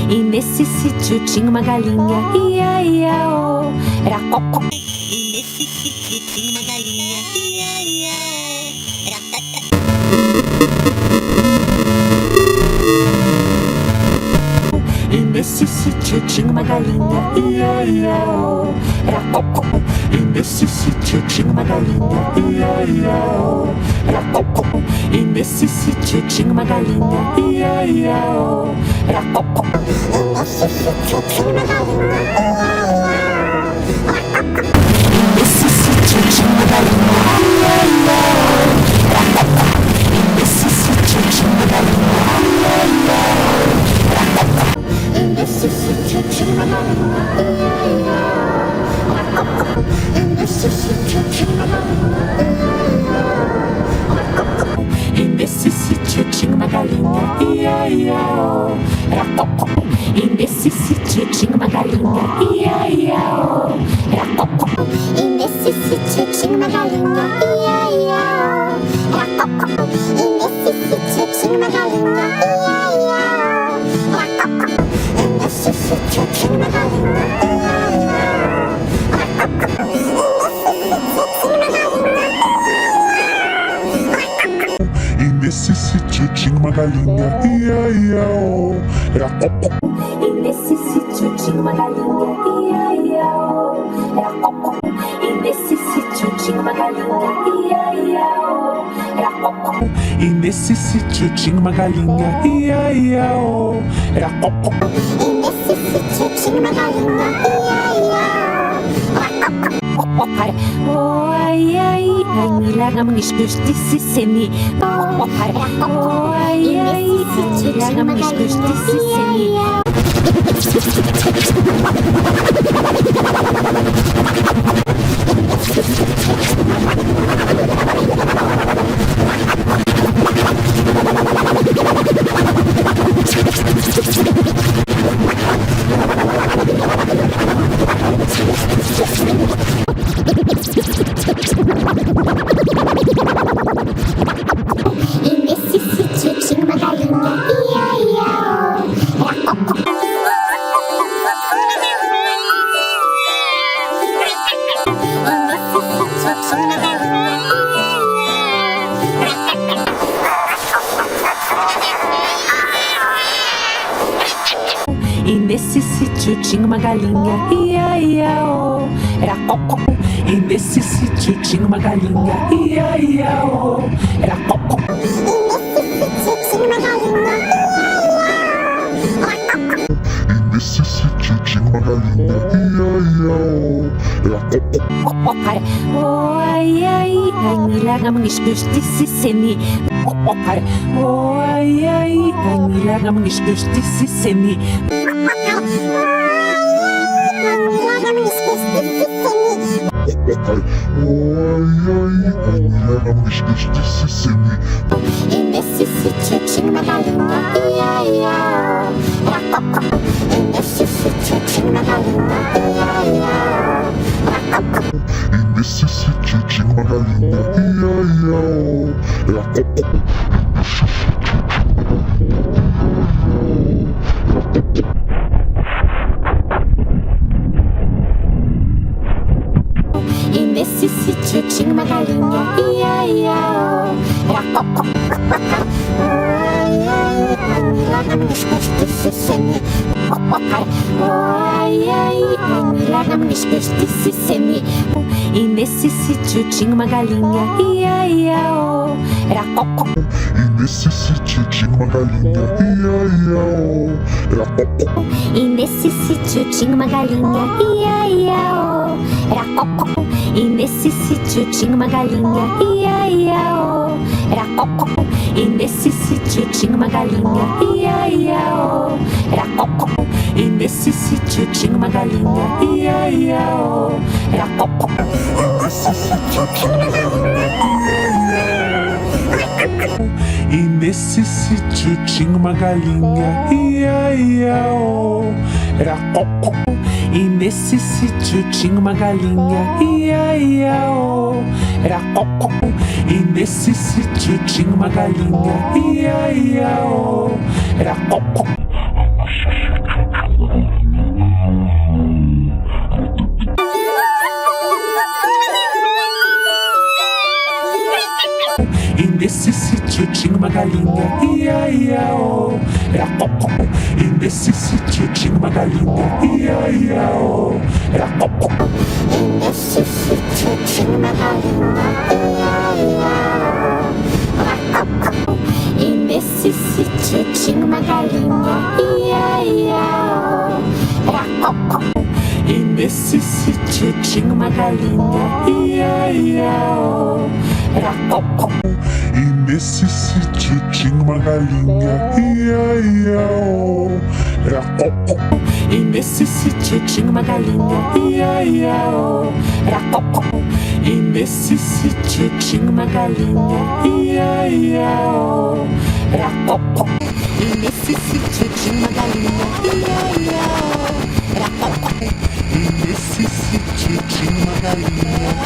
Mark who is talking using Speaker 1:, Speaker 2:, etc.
Speaker 1: E nesse sítio tinha uma galinha, ia, ia, oh, era cocó. E nesse sítio tinha uma galinha, ia, ia, era tata. E nesse sítio tinha uma galinha, ia, ia, oh, era cocó. E nesse sítio tinha uma galinha, ia, ia, oh, era cocó. E nesse sítio tinha uma galinha, ia, ia, oh, era cocó. E nesse sítio tinha uma galinha, ia, ia, e nesse sítio tinha uma galinha, ia, ia, era cocó. E nesse sítio tinha uma galinha, ia, ia, era cocó. E nesse sítio tinha uma galinha, ia, ia, era cocó. E nesse sítio tinha uma galinha, e nesse sítio tinha uma galinha, ia, ia, oh, era cocó. E nesse sítio tinha uma galinha, ia, ia, oh, era cocó. E nesse sítio tinha uma galinha, ia, ia, oh, era cocó. E nesse sítio tinha uma galinha, ia, ia, oh, era cocó. E nesse sítio tinha uma galinha, ia, ia, era cocó. E nesse sítio tinha uma galinha, ia, ia, oh, era cocó. E nesse sítio tinha uma galinha, ia, ia, oh, era cocó. E nesse sítio tinha uma galinha, ia, ia, oh, era cocó. E nesse sítio tinha uma galinha, ia, ia, oh, era cocó. E nesse sítio tinha uma galinha, ia, ia, era cocó. Oh, ai, ai, ai, me larga manis justiça seni. Oh, ai, ai, ai, me larga manis justiça seni. E nesse sítio tinha uma galinha, ia, ia, oh, era cocó. E nesse sítio tinha uma galinha, ia, ia, oh, era cocó. E nesse sítio tinha uma galinha, ia, ia, oh, era cocó. E nesse sítio tinha uma galinha, ia, ia, era cocó. E nesse sítio tinha uma galinha, ia, ia, oh, era cocó. Oh, ai, ai, ai, me larga manis justiça seni. Oh, ai, ai, ai, me larga manis justiça seni. E nesse sítio tinha uma galinha, ia, ia, era cocó. E nesse sítio tinha uma galinha, ia, ia, era cocó. E nesse sítio tinha uma galinha, ia, ia, era cocó. E nesse sítio tinha uma galinha, ia, ia, oh, era cocó. Ai, ai, ai, me larga manis justiça seni. Ai, ai, ai, me larga manis justiça seni. E nesse sítio tinha uma galinha, ia, ia, oh, era cocó. E nesse sítio tinha uma galinha, ia, ia, oh, era cocó. E nesse sítio tinha uma galinha, ia, ia, oh, era cocó. E nesse sítio tinha uma galinha, ia, ia, oh, era cocó. E nesse sítio tinha uma galinha, ia, ia, oh, era cocó. E nesse sítio tinha uma galinha, ia, ia, oh, era cocó. E nesse sítio tinha uma galinha, ia, ia, oh, era cocó. E nesse sítio tinha uma galinha, ia, ia, oh, era cocó. E nesse sítio tinha uma galinha, ia, ia, oh, era cocó. uma galinha, ia, ia, oh. Era cocó. E nesse sítio tinha uma galinha, ia, ia, oh. Era cocó. E nesse sítio tinha uma galinha, ia, ia, oh. Era cocó. E nesse sítio tinha uma galinha, ia, ia, oh. Era cocó. E nesse sítio tinha uma galinha, ia, ia, oh. Era cocó. E nesse sítio tinha uma galinha, ia, ia, oh. Era cocó. E nesse sítio tinha uma galinha, ia, ia, oh. Era cocó. E nesse sítio tinha uma galinha, ia, ia, oh. Era cocó. E nesse sítio tinha uma galinha, ia, ia, oh. Era cocó. E nesse sítio tinha uma galinha,